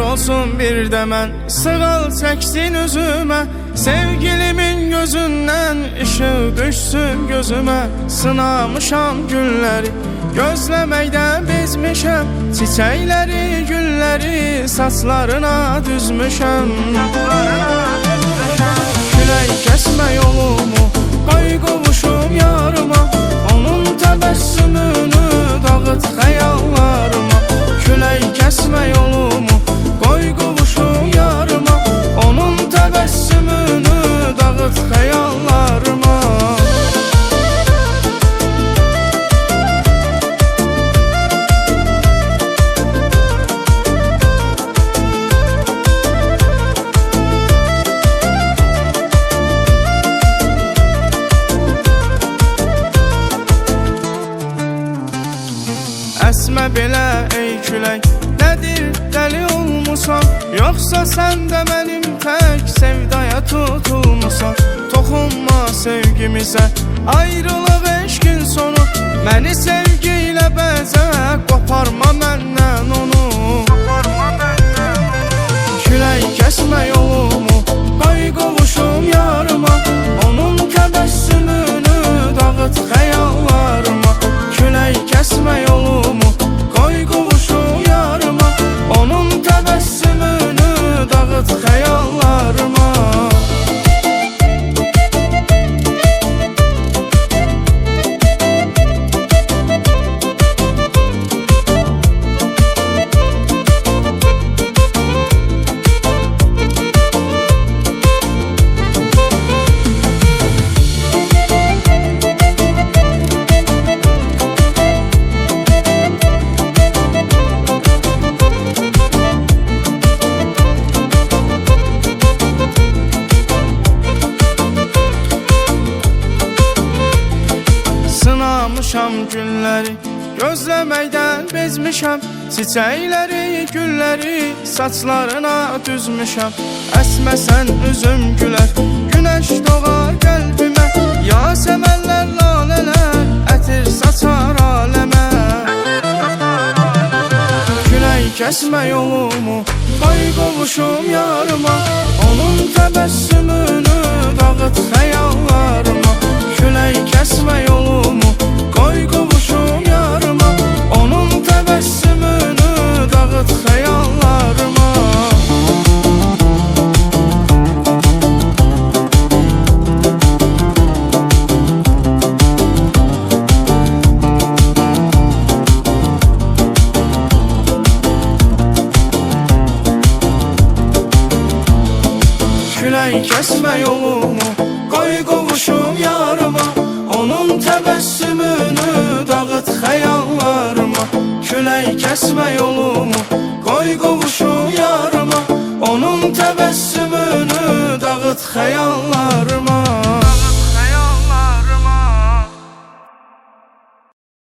Olsun bir de mən sığal çəksin üzümə, sevgilimin gözündən ışığı düşsün gözümə. Sınamışam gülləri, gözləməkdə bezmişəm, çiçəkləri, gülləri saçlarına düzmüşəm. Külək kəsmə yolumu, qoy qovuşum yarıma, onun təbəssümünü dağıt xəyallarıma. Külək kəsmə yolumu, qoy qovuşum yarıma, onun təbəssümünü dağıt xəyallarıma. Əsmə belə ey külək, nədir dəli olmusan, yoxsa sən də mənim tək sevdaya tutulmusan? Toxunma sevgimizə, ayrılıq eşqin sonu, məni sevgi ilə bəzə, qoparma məndən onu. Külək kəsmə yolumu, qoy qovuşum yarıma, onun təbəssümünü dağıt xəyallarıma. Külək kəsmə yolumu, qoy qovuşum yarıma, onun təbəssümünü dağıt xəyallarıma. Sınamışam günləri, gözləməkdən bezmişəm, çiçəkləri, gülləri saçlarına düzmüşəm. Əsməsən üzüm gülər, günəş doğar qəlbimə, yasəmənlər, lalələr ətir saçar aləmə. Külək kəsmə yolumu, qoy qovuşum yarıma, onun təbəssümünü dağıt xəyallarıma. Külək kəsmə yolumu, qoy qovuşum yarıma, onun təbəssümünü dağıt xəyallarıma. Külək kəsmə yolumu, qoy qovuşum yarıma, onun təbəssümünü dağıt xəyallarıma. Külək kəsmə yolumu, qoy qovuşum yarıma, onun təbəssümünü dağıt xəyallarıma.